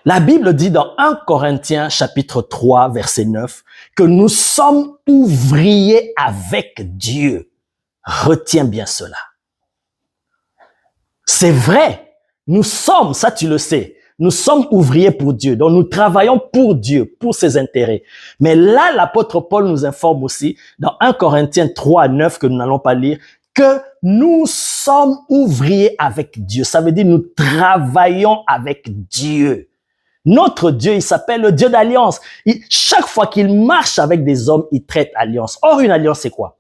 La Bible dit dans 1 Corinthiens chapitre 3 verset 9 que nous sommes ouvriers avec Dieu. Retiens bien cela. C'est vrai, nous sommes, ça tu le sais, nous sommes ouvriers pour Dieu, donc nous travaillons pour Dieu, pour ses intérêts. Mais là, l'apôtre Paul nous informe aussi, dans 1 Corinthiens 3, 9, que nous n'allons pas lire, que nous sommes ouvriers avec Dieu. Ça veut dire nous travaillons avec Dieu. Notre Dieu, il s'appelle le Dieu d'alliance. Chaque fois qu'il marche avec des hommes, il traite alliance. Or, une alliance, c'est quoi?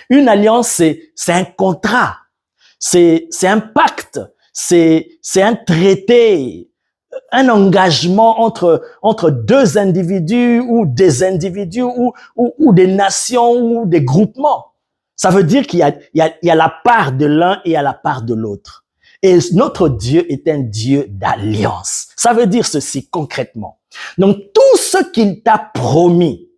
Une alliance, c'est un contrat. C'est un pacte, c'est un traité, un engagement entre deux individus ou des individus ou des nations ou des groupements. Ça veut dire qu'il y a la part de l'un et il y a la part de l'autre. Et notre Dieu est un Dieu d'alliance. Ça veut dire ceci concrètement. Donc tout ce qu'il t'a promis,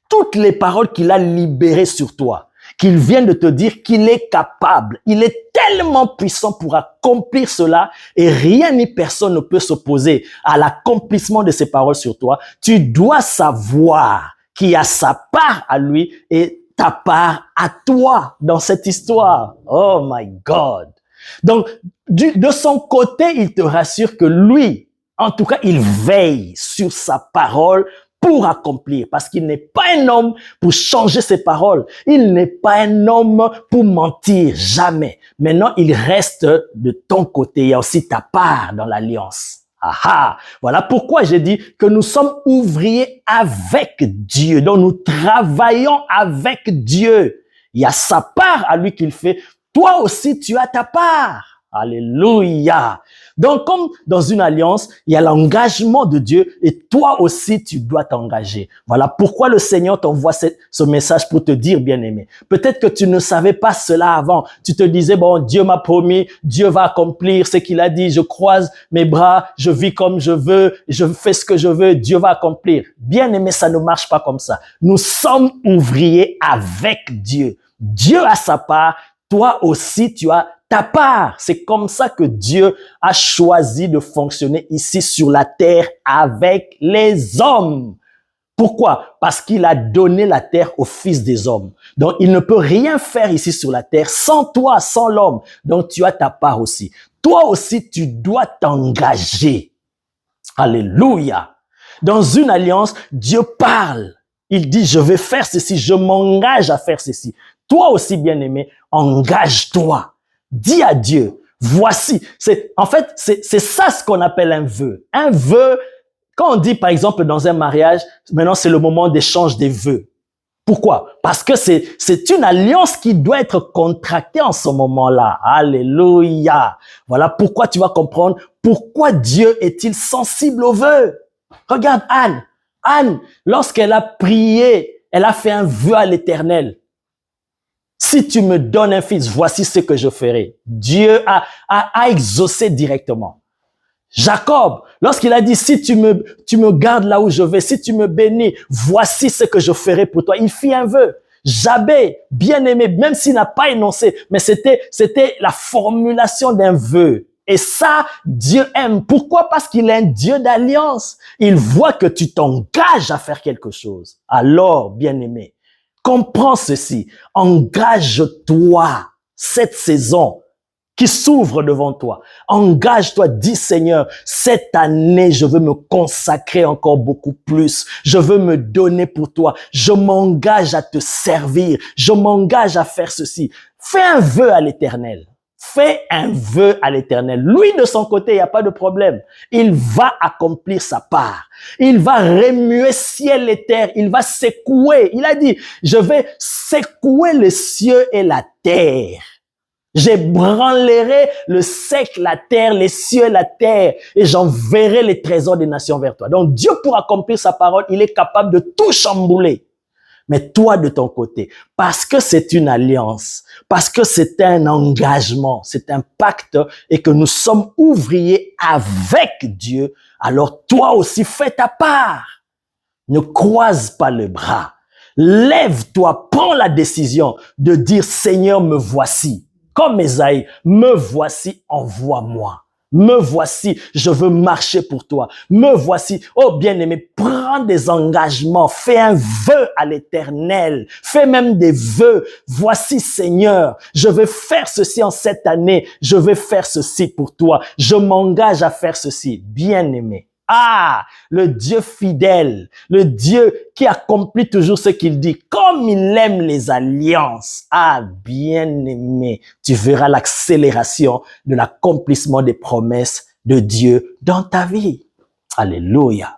toutes les paroles qu'il a libérées sur toi, qu'il vient de te dire qu'il est capable, il est tellement puissant pour accomplir cela et rien ni personne ne peut s'opposer à l'accomplissement de ces paroles sur toi. Tu dois savoir qu'il y a sa part à lui et ta part à toi dans cette histoire. Oh my God! Donc, de son côté, il te rassure que lui, en tout cas, il veille sur sa parole pour accomplir, parce qu'il n'est pas un homme pour changer ses paroles. Il n'est pas un homme pour mentir, jamais. Maintenant, il reste de ton côté. Il y a aussi ta part dans l'alliance. Aha! Voilà pourquoi j'ai dit que nous sommes ouvriers avec Dieu. Donc, nous travaillons avec Dieu. Il y a sa part à lui qu'il fait. Toi aussi, tu as ta part. Alléluia. Donc, comme dans une alliance, il y a l'engagement de Dieu et toi aussi, tu dois t'engager. Voilà pourquoi le Seigneur t'envoie ce message pour te dire, bien-aimé. Peut-être que tu ne savais pas cela avant. Tu te disais, bon, Dieu m'a promis, Dieu va accomplir ce qu'il a dit. Je croise mes bras, je vis comme je veux, je fais ce que je veux, Dieu va accomplir. Bien-aimé, ça ne marche pas comme ça. Nous sommes ouvriers avec Dieu. Dieu a sa part, toi aussi, tu as ta part. C'est comme ça que Dieu a choisi de fonctionner ici sur la terre avec les hommes. Pourquoi? Parce qu'il a donné la terre au Fils des hommes. Donc, il ne peut rien faire ici sur la terre sans toi, sans l'homme. Donc, tu as ta part aussi. Toi aussi, tu dois t'engager. Alléluia. Dans une alliance, Dieu parle. Il dit, je vais faire ceci, je m'engage à faire ceci. Toi aussi, bien-aimé, engage-toi. Dis à Dieu, voici. En fait, c'est ça ce qu'on appelle un vœu. Un vœu, quand on dit par exemple dans un mariage, maintenant c'est le moment d'échange des vœux. Pourquoi? Parce que c'est une alliance qui doit être contractée en ce moment-là. Alléluia. Voilà pourquoi tu vas comprendre pourquoi Dieu est-il sensible aux vœux. Regarde Anne. Anne, lorsqu'elle a prié, elle a fait un vœu à l'Éternel. Si tu me donnes un fils, voici ce que je ferai. Dieu a exaucé directement. Jacob, lorsqu'il a dit, si tu me gardes là où je vais, si tu me bénis, voici ce que je ferai pour toi. Il fit un vœu. Jabé, bien aimé, même s'il n'a pas énoncé, mais c'était la formulation d'un vœu. Et ça, Dieu aime. Pourquoi? Parce qu'il est un Dieu d'alliance. Il voit que tu t'engages à faire quelque chose. Alors, bien aimé, comprends ceci, engage-toi cette saison qui s'ouvre devant toi. Engage-toi, dis Seigneur, cette année, je veux me consacrer encore beaucoup plus. Je veux me donner pour toi. Je m'engage à te servir. Je m'engage à faire ceci. Fais un vœu à l'Éternel. Fais un vœu à l'Éternel. Lui, de son côté, il n'y a pas de problème. Il va accomplir sa part. Il va remuer ciel et terre. Il va secouer. Il a dit, je vais secouer les cieux et la terre. J'ébranlerai le sec, la terre, les cieux et la terre, et j'enverrai les trésors des nations vers toi. Donc Dieu, pour accomplir sa parole, il est capable de tout chambouler. Mais toi, de ton côté, parce que c'est une alliance, parce que c'est un engagement, c'est un pacte, et que nous sommes ouvriers avec Dieu, alors toi aussi, fais ta part. Ne croise pas le bras. Lève-toi, prends la décision de dire, Seigneur, me voici. Comme Ésaïe, me voici, envoie-moi. Me voici, je veux marcher pour toi. Me voici, oh bien-aimé, prends des engagements, fais un vœu à l'Éternel, fais même des vœux. Voici Seigneur, je vais faire ceci en cette année, je vais faire ceci pour toi, je m'engage à faire ceci. Bien-aimé. Ah, le Dieu fidèle, le Dieu qui accomplit toujours ce qu'il dit, comme il aime les alliances. Ah, bien-aimé, tu verras l'accélération de l'accomplissement des promesses de Dieu dans ta vie. Alléluia.